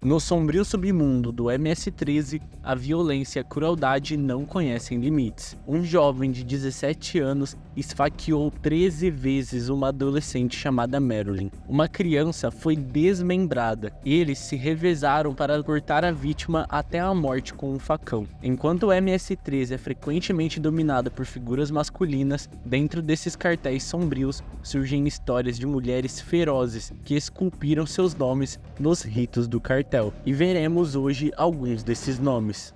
No sombrio submundo do MS-13, a violência e a crueldade não conhecem limites. Um jovem de 17 anos esfaqueou 13 vezes uma adolescente chamada Marilyn. Uma criança foi desmembrada. Eles se revezaram para cortar a vítima até a morte com um facão. Enquanto o MS-13 é frequentemente dominado por figuras masculinas, dentro desses cartéis sombrios surgem histórias de mulheres ferozes que esculpiram seus nomes nos ritos do cartel. E veremos hoje alguns desses nomes.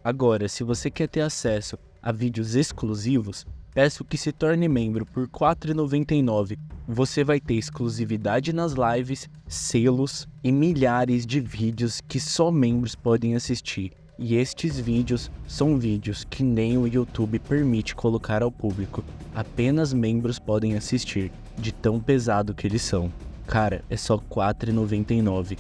Agora, se você quer ter acesso a vídeos exclusivos, peço que se torne membro por R$ 4,99. Você vai ter exclusividade nas lives, selos e milhares de vídeos que só membros podem assistir. E estes vídeos são vídeos que nem o YouTube permite colocar ao público. Apenas membros podem assistir, de tão pesado que eles são. Cara, é só R$ 4,99.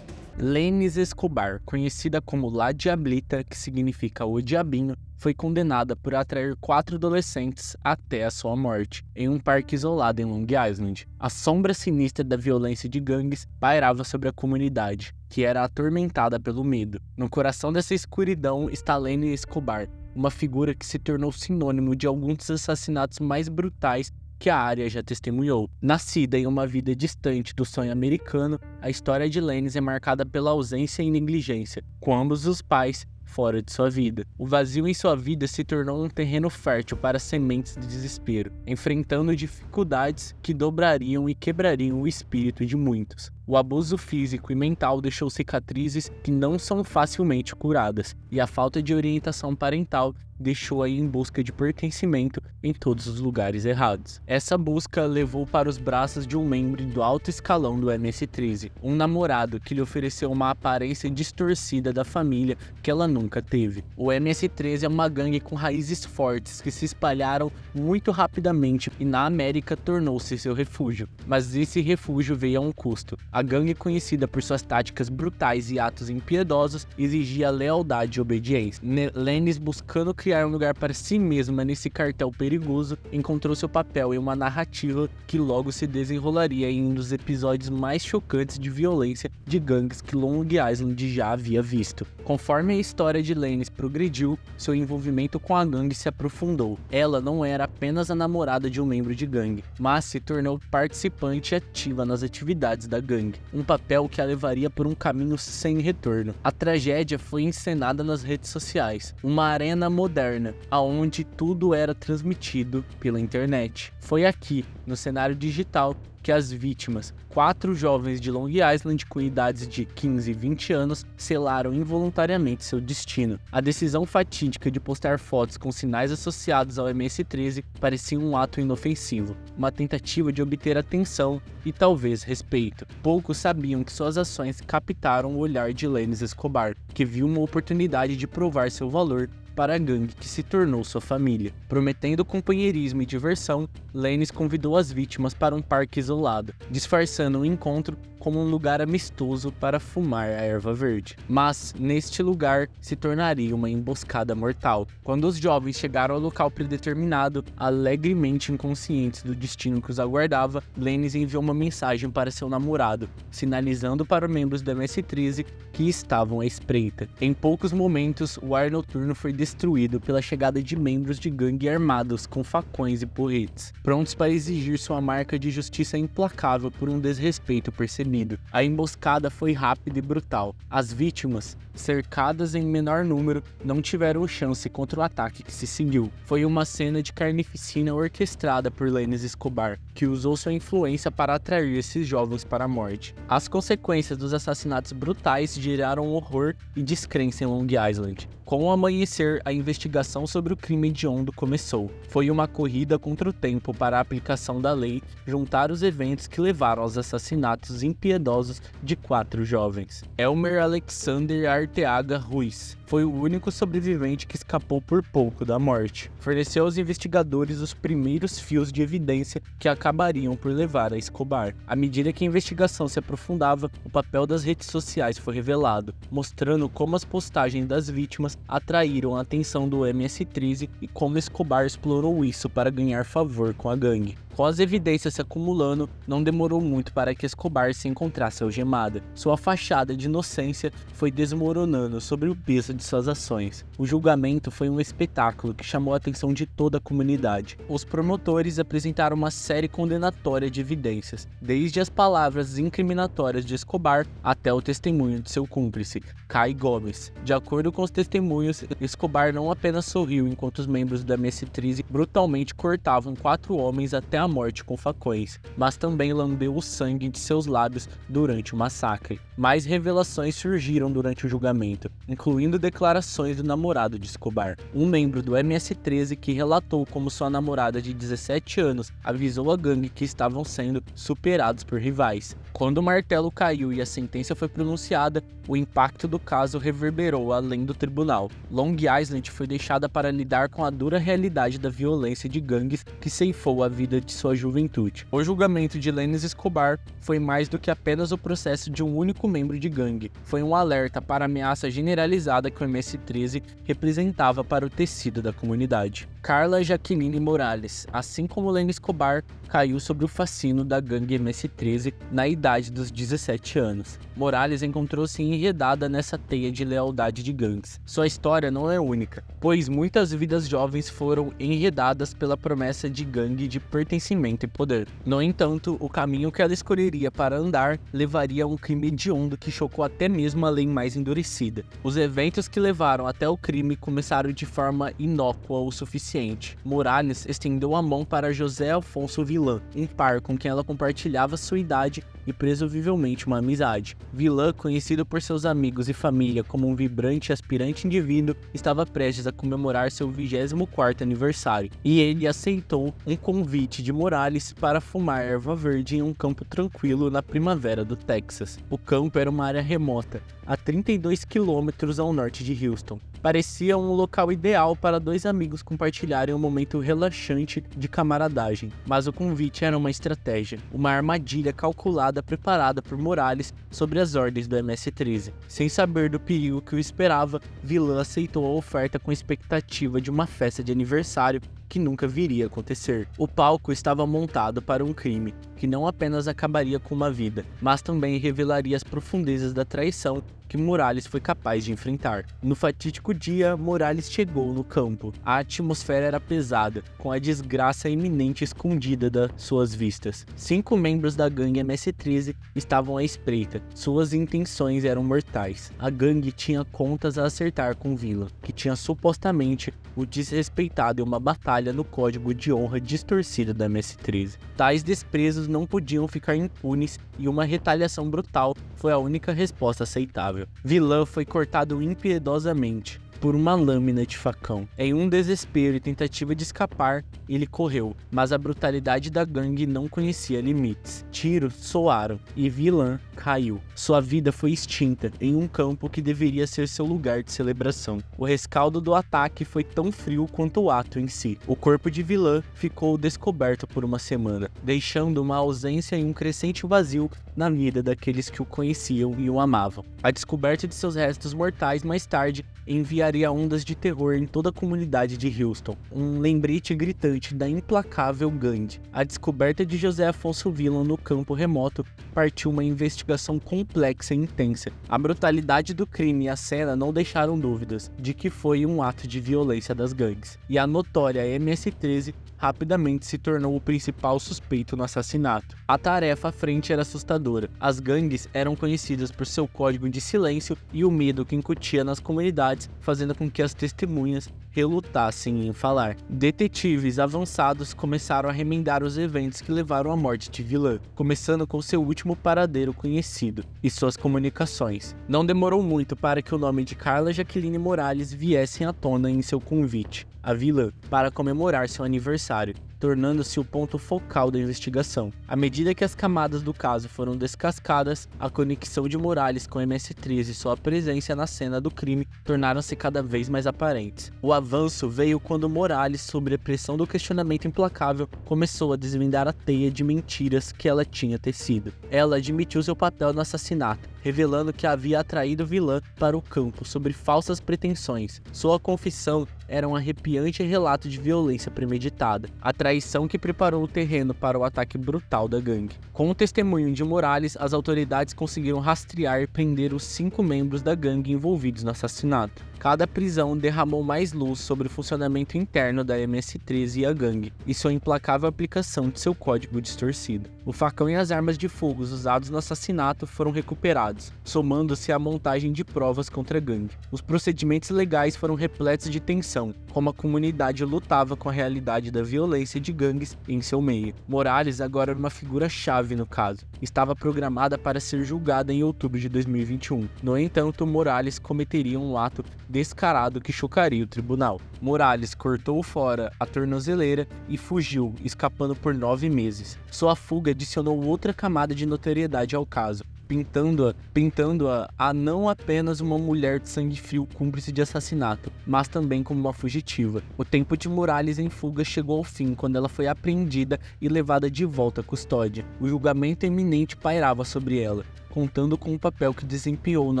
Lenis Escobar, conhecida como La Diablita, que significa o diabinho, foi condenada por atrair 4 adolescentes até a sua morte, em um parque isolado em Long Island. A sombra sinistra da violência de gangues pairava sobre a comunidade, que era atormentada pelo medo. No coração dessa escuridão está Lenis Escobar, uma figura que se tornou sinônimo de alguns dos assassinatos mais brutais que a área já testemunhou. Nascida em uma vida distante do sonho americano, a história de Lenis é marcada pela ausência e negligência, com ambos os pais fora de sua vida. O vazio em sua vida se tornou um terreno fértil para sementes de desespero, enfrentando dificuldades que dobrariam e quebrariam o espírito de muitos. O abuso físico e mental deixou cicatrizes que não são facilmente curadas, e a falta de orientação parental deixou-a em busca de pertencimento em todos os lugares errados. Essa busca levou para os braços de um membro do alto escalão do MS-13, um namorado que lhe ofereceu uma aparência distorcida da família que ela nunca teve. O MS-13 é uma gangue com raízes fortes que se espalharam muito rapidamente e na América tornou-se seu refúgio. Mas esse refúgio veio a um custo. A gangue, conhecida por suas táticas brutais e atos impiedosos, exigia lealdade e obediência. Lenis, buscando criar um lugar para si mesma nesse cartel perigoso, encontrou seu papel em uma narrativa que logo se desenrolaria em um dos episódios mais chocantes de violência de gangues que Long Island já havia visto. Conforme a história de Lenis progrediu, seu envolvimento com a gangue se aprofundou. Ela não era apenas a namorada de um membro de gangue, mas se tornou participante ativa nas atividades da gangue. Um papel que a levaria por um caminho sem retorno. A tragédia foi encenada nas redes sociais, uma arena moderna, onde tudo era transmitido pela internet. Foi aqui, no cenário digital, que as vítimas, 4 jovens de Long Island com idades de 15 e 20 anos, selaram involuntariamente seu destino. A decisão fatídica de postar fotos com sinais associados ao MS-13 parecia um ato inofensivo, uma tentativa de obter atenção e talvez respeito. Poucos sabiam que suas ações captaram o olhar de Lenis Escobar, que viu uma oportunidade de provar seu valor para a gangue que se tornou sua família. Prometendo companheirismo e diversão, Lenis convidou as vítimas para um parque isolado, disfarçando o encontro como um lugar amistoso para fumar a erva verde. Mas, neste lugar, se tornaria uma emboscada mortal. Quando os jovens chegaram ao local predeterminado, alegremente inconscientes do destino que os aguardava, Lenis enviou uma mensagem para seu namorado, sinalizando para os membros do MS-13 que estavam à espreita. Em poucos momentos, o ar noturno foi destruído pela chegada de membros de gangue armados com facões e porretes, prontos para exigir sua marca de justiça implacável por um desrespeito percebido. A emboscada foi rápida e brutal. As vítimas, cercadas em menor número, não tiveram chance contra o ataque que se seguiu. Foi uma cena de carnificina orquestrada por Lenis Escobar, que usou sua influência para atrair esses jovens para a morte. As consequências dos assassinatos brutais geraram horror e descrença em Long Island. Com o amanhecer, a investigação sobre o crime hediondo começou. Foi uma corrida contra o tempo para a aplicação da lei juntar os eventos que levaram aos assassinatos impiedosos de 4 jovens. Elmer Alexander Arteaga Ruiz foi o único sobrevivente que escapou por pouco da morte. Forneceu aos investigadores os primeiros fios de evidência que acabariam por levar a Escobar. À medida que a investigação se aprofundava, o papel das redes sociais foi revelado, mostrando como as postagens das vítimas atraíram a atenção do MS-13 e como Escobar explorou isso para ganhar favor com a gangue. Com as evidências se acumulando, não demorou muito para que Escobar se encontrasse algemada. Sua fachada de inocência foi desmoronando sob o peso de suas ações. O julgamento foi um espetáculo que chamou a atenção de toda a comunidade. Os promotores apresentaram uma série condenatória de evidências, desde as palavras incriminatórias de Escobar até o testemunho de seu cúmplice, Kai Gomes. De acordo com os testemunhos, Escobar não apenas sorriu enquanto os membros da MS-13 brutalmente cortavam 4 homens até a morte com facões, mas também lambeu o sangue de seus lábios durante o massacre. Mais revelações surgiram durante o julgamento, incluindo declarações do namorado de Escobar, um membro do MS-13 que relatou como sua namorada de 17 anos avisou a gangue que estavam sendo superados por rivais. Quando o martelo caiu e a sentença foi pronunciada, o impacto do caso reverberou além do tribunal. Long Island foi deixada para lidar com a dura realidade da violência de gangues que ceifou a vida de sua juventude. O julgamento de Lennes Escobar foi mais do que apenas o processo de um único membro de gangue. Foi um alerta para a ameaça generalizada que o MS-13 representava para o tecido da comunidade. Carla Jaqueline Morales, assim como Lennes Escobar, caiu sob o fascínio da gangue MS-13 na idade dos 17 anos. Morales encontrou-se enredada nessa teia de lealdade de gangues. Sua história não é única, pois muitas vidas jovens foram enredadas pela promessa de gangue de pertencimento e poder. No entanto, o caminho que ela escolheria para andar levaria a um crime hediondo que chocou até mesmo a lei mais endurecida. Os eventos que levaram até o crime começaram de forma inócua o suficiente. Morales estendeu a mão para José Afonso Villan, um par com quem ela compartilhava sua idade e presumivelmente uma amizade. Villan, conhecido por seus amigos e família como um vibrante e aspirante indivíduo, estava prestes a comemorar seu 24º aniversário, e ele aceitou um convite de Morales para fumar erva verde em um campo tranquilo na primavera do Texas. O campo era uma área remota, a 32 quilômetros ao norte de Houston. Parecia um local ideal para 2 amigos compartilharem um momento relaxante de camaradagem, mas o convite era uma estratégia, uma armadilha calculada preparada por Morales sobre as ordens do MS-13. Sem saber do perigo que o esperava, Villan aceitou a oferta com expectativa de uma festa de aniversário que nunca viria a acontecer. O palco estava montado para um crime que não apenas acabaria com uma vida, mas também revelaria as profundezas da traição que Morales foi capaz de enfrentar. No fatídico dia, Morales chegou no campo. A atmosfera era pesada, com a desgraça iminente escondida das suas vistas. 5 membros da gangue MS-13 estavam à espreita. Suas intenções eram mortais. A gangue tinha contas a acertar com Villan, que tinha supostamente o desrespeitado em uma batalha no código de honra distorcido da MS-13. Tais desprezos não podiam ficar impunes e uma retaliação brutal foi a única resposta aceitável. Villan foi cortado impiedosamente por uma lâmina de facão. Em um desespero e tentativa de escapar, ele correu, mas a brutalidade da gangue não conhecia limites. Tiros soaram e Villan caiu. Sua vida foi extinta em um campo que deveria ser seu lugar de celebração. O rescaldo do ataque foi tão frio quanto o ato em si. O corpo de Villan ficou descoberto por uma semana, deixando uma ausência e um crescente vazio na vida daqueles que o conheciam e o amavam. A descoberta de seus restos mortais mais tarde enviaria ondas de terror em toda a comunidade de Houston, um lembrete gritante da implacável gangue. A descoberta de José Afonso Villan no campo remoto partiu uma investigação complexa e intensa. A brutalidade do crime e a cena não deixaram dúvidas de que foi um ato de violência das gangues, e a notória MS-13 rapidamente se tornou o principal suspeito no assassinato. A tarefa à frente era assustadora. As gangues eram conhecidas por seu código de silêncio e o medo que incutia nas comunidades, fazendo com que as testemunhas relutassem em falar. Detetives avançados começaram a remendar os eventos que levaram à morte de Villan, começando com seu último paradeiro conhecido e suas comunicações. Não demorou muito para que o nome de Carla Jaqueline Morales viesse à tona em seu convite a Villan para comemorar seu aniversário, tornando-se o ponto focal da investigação. À medida que as camadas do caso foram descascadas, a conexão de Morales com MS-13 e sua presença na cena do crime tornaram-se cada vez mais aparentes. O avanço veio quando Morales, sob a pressão do questionamento implacável, começou a desvendar a teia de mentiras que ela tinha tecido. Ela admitiu seu papel no assassinato, revelando que havia atraído Villan para o campo sobre falsas pretensões. Sua confissão era um arrepiante relato de violência premeditada. A traição traição que preparou o terreno para o ataque brutal da gangue. Com o testemunho de Morales, as autoridades conseguiram rastrear e prender os 5 membros da gangue envolvidos no assassinato. Cada prisão derramou mais luz sobre o funcionamento interno da MS-13 e a gangue, e sua implacável aplicação de seu código distorcido. O facão e as armas de fogo usados no assassinato foram recuperados, somando-se à montagem de provas contra a gangue. Os procedimentos legais foram repletos de tensão, como a comunidade lutava com a realidade da violência de gangues em seu meio. Morales agora era uma figura-chave no caso. Estava programada para ser julgada em outubro de 2021. No entanto, Morales cometeria um ato descarado que chocaria o tribunal. Morales cortou fora a tornozeleira e fugiu, escapando por 9 meses. Sua fuga adicionou outra camada de notoriedade ao caso, pintando-a a não apenas uma mulher de sangue frio cúmplice de assassinato, mas também como uma fugitiva. O tempo de Morales em fuga chegou ao fim quando ela foi apreendida e levada de volta à custódia. O julgamento iminente pairava sobre ela, contando com o papel que desempenhou no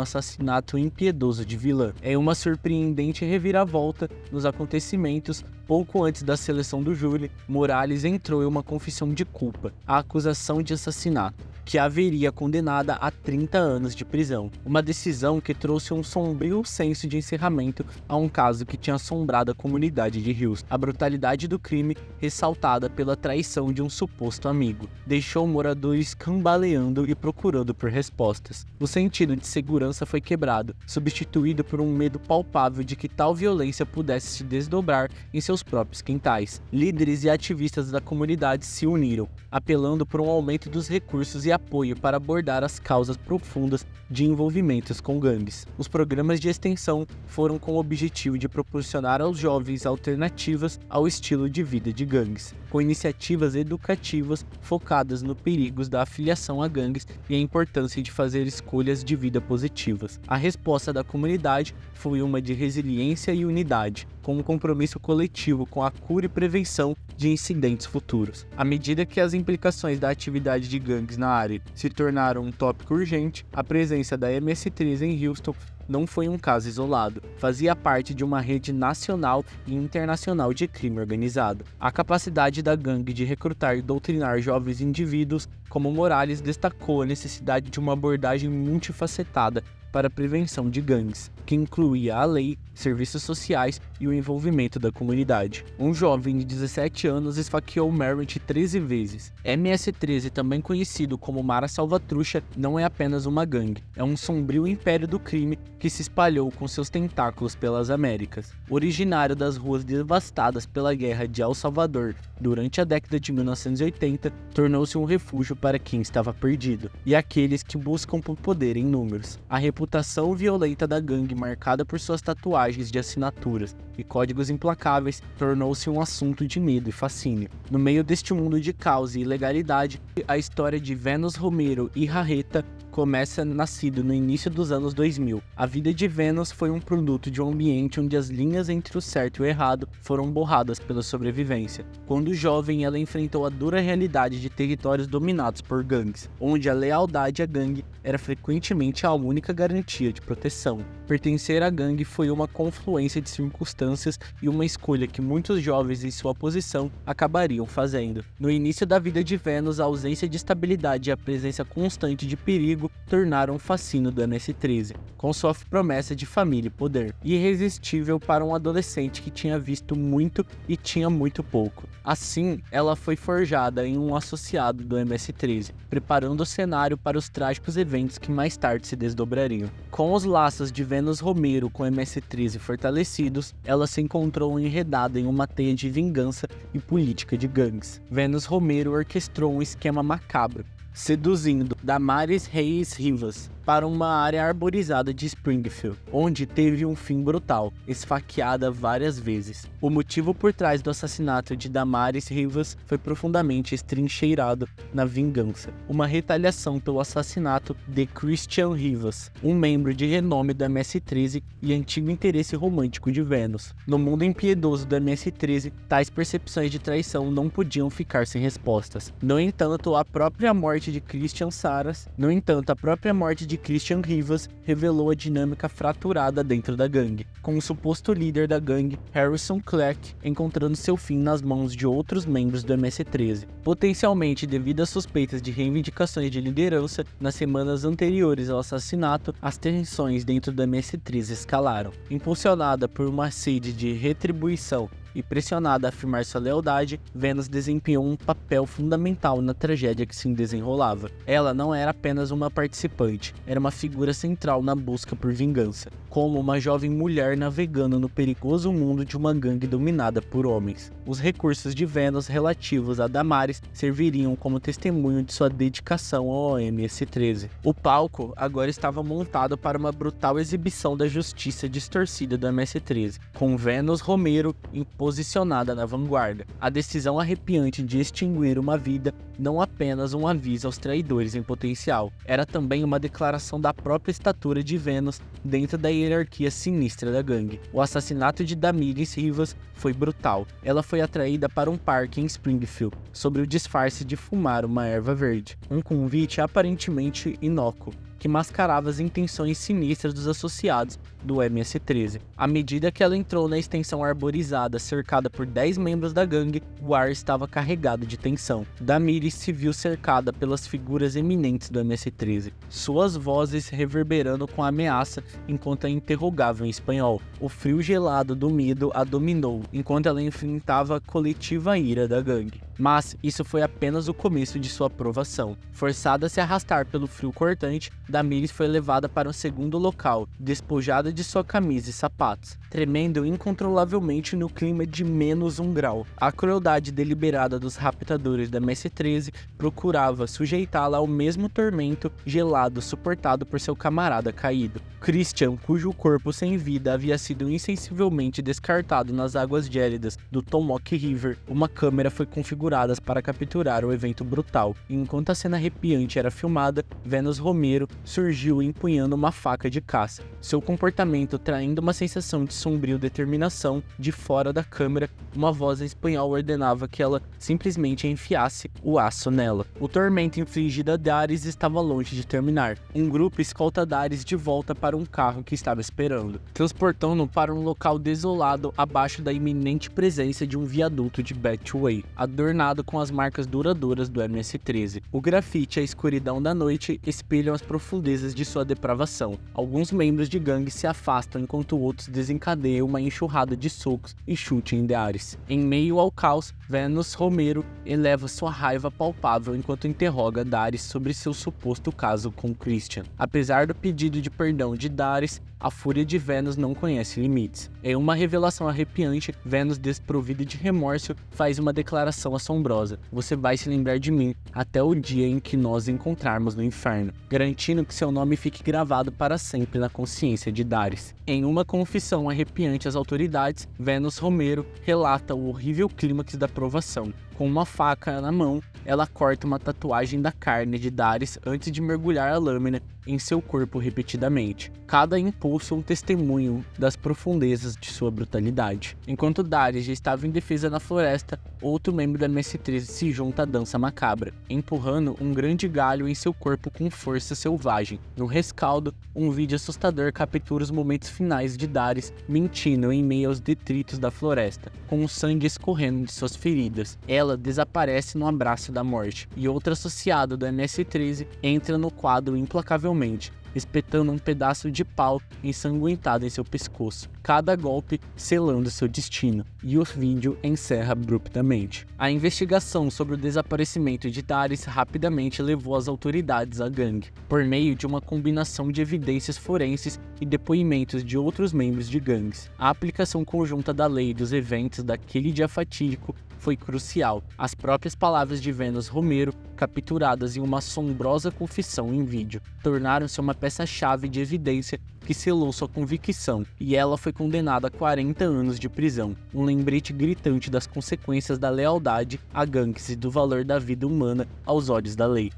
assassinato impiedoso de vilã. Em uma surpreendente reviravolta nos acontecimentos, pouco antes da seleção do júri, Morales entrou em uma confissão de culpa, a acusação de assassinato, que a haveria condenada a 30 anos de prisão. Uma decisão que trouxe um sombrio senso de encerramento a um caso que tinha assombrado a comunidade de Houston. A brutalidade do crime, ressaltada pela traição de um suposto amigo, deixou moradores cambaleando e procurando por respostas. O sentido de segurança foi quebrado, substituído por um medo palpável de que tal violência pudesse se desdobrar em seus próprios quintais. Líderes e ativistas da comunidade se uniram, apelando por um aumento dos recursos e apoio para abordar as causas profundas de envolvimentos com gangues. Os programas de extensão foram com o objetivo de proporcionar aos jovens alternativas ao estilo de vida de gangues, com iniciativas educativas focadas no perigos da afiliação a gangues e a importância de fazer escolhas de vida positivas. A resposta da comunidade foi uma de resiliência e unidade, com um compromisso coletivo com a cura e prevenção de incidentes futuros. À medida que as implicações da atividade de gangues na área se tornaram um tópico urgente, a presença da MS-13 em Houston não foi um caso isolado, fazia parte de uma rede nacional e internacional de crime organizado. A capacidade da gangue de recrutar e doutrinar jovens indivíduos, como Morales, destacou a necessidade de uma abordagem multifacetada para a prevenção de gangues, que incluía a lei, serviços sociais e o envolvimento da comunidade. Um jovem de 17 anos esfaqueou Merritt 13 vezes. MS-13, também conhecido como Mara Salvatrucha, não é apenas uma gangue, é um sombrio império do crime que se espalhou com seus tentáculos pelas Américas. Originário das ruas devastadas pela Guerra de El Salvador durante a década de 1980, tornou-se um refúgio para quem estava perdido e aqueles que buscam por poder em números. A reputação violenta da gangue, marcada por suas tatuagens de assinaturas e códigos implacáveis, tornou-se um assunto de medo e fascínio. No meio deste mundo de caos e ilegalidade, a história de Venus Romero e Jarreta começa nascido no início dos anos 2000. A vida de Venus foi um produto de um ambiente onde as linhas entre o certo e o errado foram borradas pela sobrevivência. Quando jovem, ela enfrentou a dura realidade de territórios dominados por gangues, onde a lealdade à gangue era frequentemente a única garantia de proteção. Pertencer à gangue foi uma confluência de circunstâncias e uma escolha que muitos jovens em sua posição acabariam fazendo. No início da vida de Venus, a ausência de estabilidade e a presença constante de perigo tornaram o fascínio do MS-13, com sua promessa de família e poder, irresistível para um adolescente que tinha visto muito e tinha muito pouco. Assim, ela foi forjada em um associado do MS-13, preparando o cenário para os trágicos eventos que mais tarde se desdobrariam. Com os laços de Venus Romero com o MS-13 fortalecidos, ela se encontrou enredada em uma teia de vingança e política de gangues. Venus Romero orquestrou um esquema macabro, seduzindo Damares Reis Rivas para uma área arborizada de Springfield, onde teve um fim brutal, esfaqueada várias vezes. O motivo por trás do assassinato de Damares Rivas foi profundamente estrincheirado na vingança, uma retaliação pelo assassinato de Christian Rivas, um membro de renome do MS-13 e antigo interesse romântico de Venus. No mundo impiedoso do MS-13, tais percepções de traição não podiam ficar sem respostas. No entanto, a própria morte morte de Christian Saras. No entanto, a própria morte de Christian Rivas revelou a dinâmica fraturada dentro da gangue, com o suposto líder da gangue, Harrison Clark, encontrando seu fim nas mãos de outros membros do MS-13. Potencialmente devido às suspeitas de reivindicações de liderança, nas semanas anteriores ao assassinato, as tensões dentro do MS-13 escalaram. Impulsionada por uma sede de retribuição e pressionada a afirmar sua lealdade, Venus desempenhou um papel fundamental na tragédia que se desenrolava. Ela não era apenas uma participante, era uma figura central na busca por vingança, como uma jovem mulher navegando no perigoso mundo de uma gangue dominada por homens. Os recursos de Venus relativos a Damaris serviriam como testemunho de sua dedicação ao MS-13. O palco agora estava montado para uma brutal exibição da justiça distorcida do MS-13, com Venus Romero posicionada na vanguarda. A decisão arrepiante de extinguir uma vida não apenas um aviso aos traidores em potencial, era também uma declaração da própria estatura de Venus dentro da hierarquia sinistra da gangue. O assassinato de Damaris Rivas foi brutal. Ela foi atraída para um parque em Springfield, sob o disfarce de fumar uma erva verde. Um convite aparentemente inócuo, que mascarava as intenções sinistras dos associados do MS-13. À medida que ela entrou na extensão arborizada, cercada por 10 membros da gangue, o ar estava carregado de tensão. Damaris se viu cercada pelas figuras eminentes do MS-13, suas vozes reverberando com ameaça enquanto a interrogavam em espanhol. O frio gelado do medo a dominou, enquanto ela enfrentava a coletiva ira da gangue. Mas isso foi apenas o começo de sua aprovação. Forçada a se arrastar pelo frio cortante, Damaris foi levada para um segundo local, despojada de sua camisa e sapatos, tremendo incontrolavelmente no clima de -1 grau. A crueldade deliberada dos raptadores da MS-13 procurava sujeitá-la ao mesmo tormento gelado suportado por seu camarada caído. Christian, cujo corpo sem vida havia sido insensivelmente descartado nas águas gélidas do Tomoki River, uma câmera foi configurada para capturar o evento brutal. E enquanto a cena arrepiante era filmada, Venus Romero surgiu empunhando uma faca de caça, seu comportamento traindo uma sensação de sombrio determinação. De fora da câmera, uma voz em espanhol ordenava que ela simplesmente enfiasse o aço nela. O tormento infligido a Damaris estava longe de terminar. Um grupo escolta Damaris de volta para um carro que estava esperando, transportando-o para um local desolado abaixo da iminente presença de um viaduto de Betway, adornado com as marcas duradouras do MS-13. O grafite e a escuridão da noite espelham as profundezas de sua depravação. Alguns membros de gangue se afastam enquanto outros desencadeiam uma enxurrada de socos e chute em Damaris. Em meio ao caos, Venus Romero eleva sua raiva palpável enquanto interroga Damaris sobre seu suposto caso com Christian. Apesar do pedido de perdão de Damaris, a fúria de Venus não conhece limites. Em uma revelação arrepiante, Venus, desprovida de remorso, faz uma declaração assombrosa: "Você vai se lembrar de mim até o dia em que nós encontrarmos no inferno", garantindo que seu nome fique gravado para sempre na consciência de Damaris. Em uma confissão arrepiante às autoridades, Venus Romero relata o horrível clímax da provação. Com uma faca na mão, ela corta uma tatuagem da carne de Damaris antes de mergulhar a lâmina em seu corpo repetidamente. Cada impulso um testemunho das profundezas de sua brutalidade. Enquanto Damaris já estava indefesa na floresta, outro membro da MS-13 se junta à dança macabra, empurrando um grande galho em seu corpo com força selvagem. No rescaldo, um vídeo assustador captura os momentos finais de Damaris mentindo em meio aos detritos da floresta, com o sangue escorrendo de suas feridas. Ela desaparece no abraço da morte, e outro associado do MS-13 entra no quadro implacavelmente, espetando um pedaço de pau ensanguentado em seu pescoço, cada golpe selando seu destino, e o vídeo encerra abruptamente. A investigação sobre o desaparecimento de Damaris rapidamente levou as autoridades à gangue, por meio de uma combinação de evidências forenses e depoimentos de outros membros de gangues. A aplicação conjunta da lei dos eventos daquele dia fatídico foi crucial. As próprias palavras de Venus Romero, capturadas em uma assombrosa confissão em vídeo, tornaram-se uma peça-chave de evidência que selou sua convicção, e ela foi condenada a 40 anos de prisão, um lembrete gritante das consequências da lealdade a gangues e do valor da vida humana aos olhos da lei.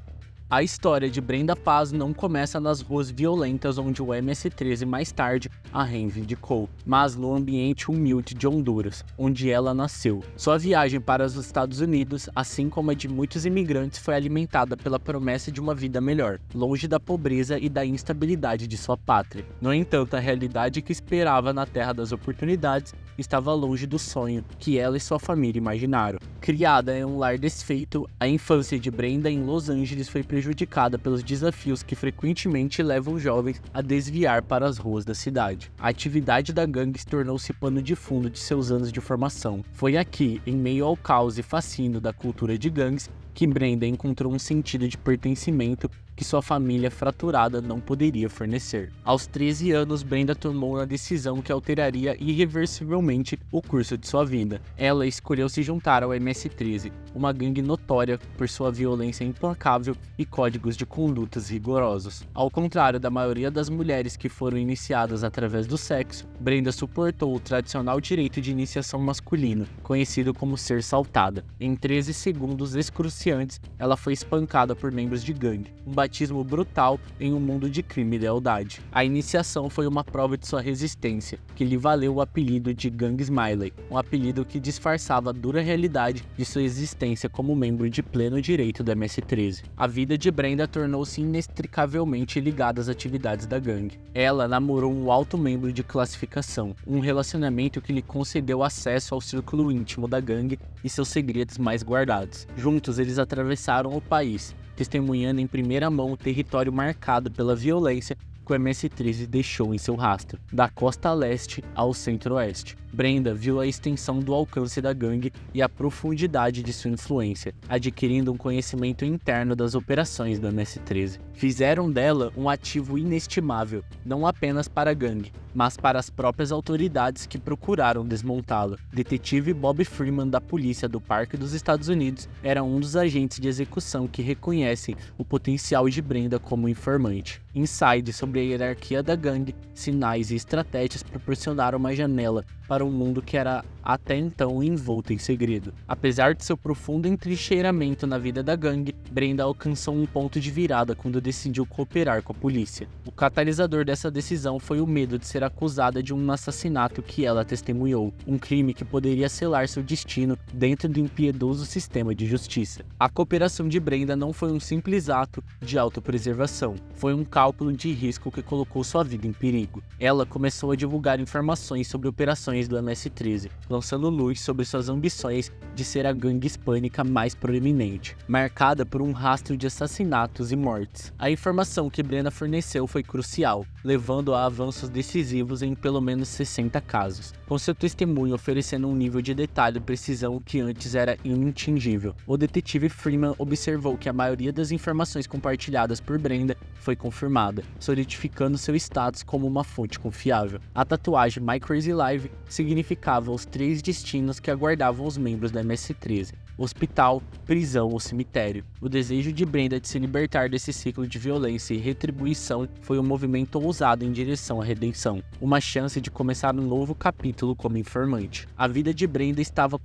A história de Brenda Paz não começa nas ruas violentas onde o MS-13 mais tarde a reivindicou, mas no ambiente humilde de Honduras, onde ela nasceu. Sua viagem para os Estados Unidos, assim como a de muitos imigrantes, foi alimentada pela promessa de uma vida melhor, longe da pobreza e da instabilidade de sua pátria. No entanto, a realidade que esperava na terra das oportunidades estava longe do sonho que ela e sua família imaginaram. Criada em um lar desfeito, a infância de Brenda em Los Angeles foi prejudicada pelos desafios que frequentemente levam jovens a desviar para as ruas da cidade. A atividade da gangue se tornou-se pano de fundo de seus anos de formação. Foi aqui, em meio ao caos e fascínio da cultura de gangues, que Brenda encontrou um sentido de pertencimento que sua família fraturada não poderia fornecer. Aos 13 anos, Brenda tomou uma decisão que alteraria irreversivelmente o curso de sua vida. Ela escolheu se juntar ao MS-13, uma gangue notória por sua violência implacável e códigos de condutas rigorosos. Ao contrário da maioria das mulheres que foram iniciadas através do sexo, Brenda suportou o tradicional direito de iniciação masculino, conhecido como ser saltada. Em 13 segundos excruciantes, ela foi espancada por membros de gangue. Um batismo brutal em um mundo de crime e lealdade. A iniciação foi uma prova de sua resistência, que lhe valeu o apelido de Gang Smiley, um apelido que disfarçava a dura realidade de sua existência como membro de pleno direito do MS-13. A vida de Brenda tornou-se inextricavelmente ligada às atividades da gangue. Ela namorou um alto membro de classificação, um relacionamento que lhe concedeu acesso ao círculo íntimo da gangue e seus segredos mais guardados. Juntos, eles atravessaram o país, testemunhando em primeira mão o território marcado pela violência que o MS-13 deixou em seu rastro, da costa leste ao centro-oeste. Brenda viu a extensão do alcance da gangue e a profundidade de sua influência, adquirindo um conhecimento interno das operações do MS-13. Fizeram dela um ativo inestimável, não apenas para a gangue, mas para as próprias autoridades que procuraram desmontá-lo. Detetive Bob Freeman da polícia do Parque dos Estados Unidos era um dos agentes de execução que reconhecem o potencial de Brenda como informante. Insights sobre a hierarquia da gangue, sinais e estratégias proporcionaram uma janela para um mundo que era até então envolto em segredo. Apesar de seu profundo entrincheiramento na vida da gangue, Brenda alcançou um ponto de virada quando decidiu cooperar com a polícia. O catalisador dessa decisão foi o medo de ser acusada de um assassinato que ela testemunhou, um crime que poderia selar seu destino dentro do impiedoso sistema de justiça. A cooperação de Brenda não foi um simples ato de autopreservação, foi um cálculo de risco que colocou sua vida em perigo. Ela começou a divulgar informações sobre operações do MS-13, lançando luz sobre suas ambições de ser a gangue hispânica mais proeminente, marcada por um rastro de assassinatos e mortes. A informação que Brenda forneceu foi crucial, levando a avanços decisivos em pelo menos 60 casos, com seu testemunho oferecendo um nível de detalhe e precisão que antes era inatingível. O detetive Freeman observou que a maioria das informações compartilhadas por Brenda foi confirmada, solidificando seu status como uma fonte confiável. A tatuagem My Crazy Life significava os 3 destinos que aguardavam os membros da MS-13: hospital, prisão ou cemitério. O desejo de Brenda de se libertar desse ciclo de violência e retribuição foi um movimento ousado em direção à redenção, uma chance de começar um novo capítulo como informante. A vida de Brenda estava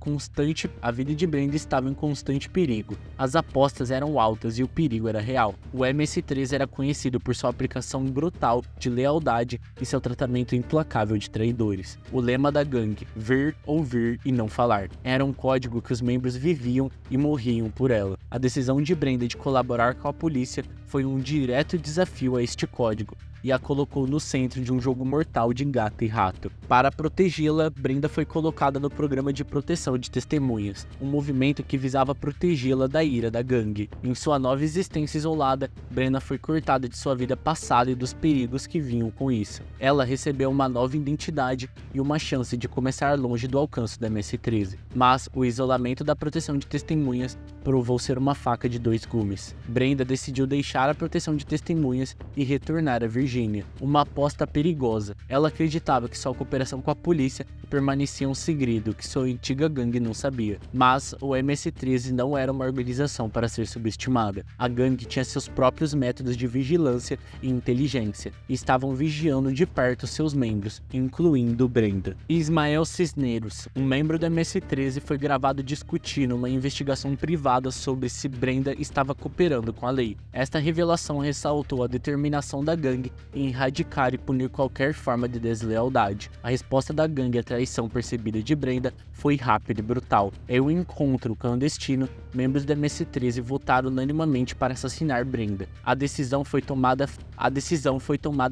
em constante perigo. As apostas eram altas e o perigo era real. O MS-13 era conhecido por sua aplicação brutal de lealdade e seu tratamento implacável de traidores. O lema da gangue, ver, ouvir e não falar, era um código que os membros viviam e morriam por ela. A decisão de Brenda de colaborar com a polícia foi um direto desafio a este código e a colocou no centro de um jogo mortal de gato e rato. Para protegê-la, Brenda foi colocada no programa de proteção de testemunhas, um movimento que visava protegê-la da ira da gangue. Em sua nova existência isolada, Brenda foi cortada de sua vida passada e dos perigos que vinham com isso. Ela recebeu uma nova identidade e uma chance de começar longe do alcance da MS-13. Mas o isolamento da proteção de testemunhas provou ser uma faca de 2 gumes. Brenda decidiu deixar a proteção de testemunhas e retornar a Virgínia, uma aposta perigosa. Ela acreditava que sua cooperação com a polícia permanecia um segredo que sua antiga gangue não sabia. Mas o MS-13 não era uma organização para ser subestimada. A gangue tinha seus próprios métodos de vigilância e inteligência, e estavam vigiando de perto seus membros, incluindo Brenda. Ismael Cisneros, um membro do MS-13, foi gravado discutindo uma investigação privada provada sobre se Brenda estava cooperando com a lei. Esta revelação ressaltou a determinação da gangue em erradicar e punir qualquer forma de deslealdade. A resposta da gangue à traição percebida de Brenda foi rápida e brutal. Em um encontro clandestino, membros da MS-13 votaram unanimamente para assassinar Brenda. A decisão foi tomada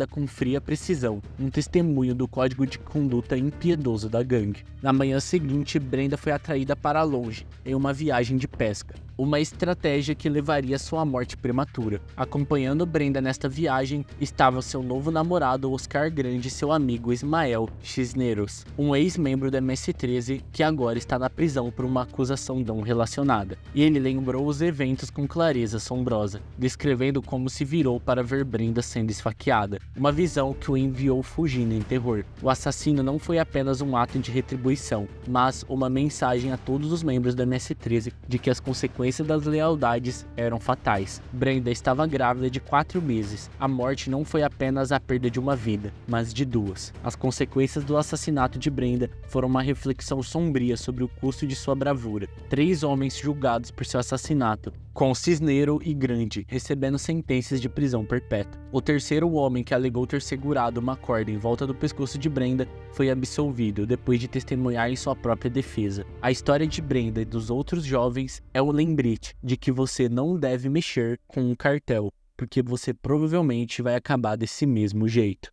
com fria precisão, um testemunho do código de conduta impiedoso da gangue. Na manhã seguinte, Brenda foi atraída para longe, em uma viagem de pesca. Uma estratégia que levaria à sua morte prematura. Acompanhando Brenda nesta viagem estava seu novo namorado Oscar Grande e seu amigo Ismael Cisneros, um ex-membro da MS-13 que agora está na prisão por uma acusação não relacionada. E ele lembrou os eventos com clareza assombrosa, descrevendo como se virou para ver Brenda sendo esfaqueada, uma visão que o enviou fugindo em terror. O assassino não foi apenas um ato de retribuição, mas uma mensagem a todos os membros da MS-13 de que as consequências das lealdades eram fatais. Brenda estava grávida de 4 meses. A morte não foi apenas a perda de uma vida, mas de 2. As consequências do assassinato de Brenda foram uma reflexão sombria sobre o custo de sua bravura. 3 homens julgados por seu assassinato, com Cisneiro e Grande recebendo sentenças de prisão perpétua. O terceiro homem, que alegou ter segurado uma corda em volta do pescoço de Brenda, foi absolvido depois de testemunhar em sua própria defesa. A história de Brenda e dos outros jovens é o lembrete de que você não deve mexer com um cartel, porque você provavelmente vai acabar desse mesmo jeito.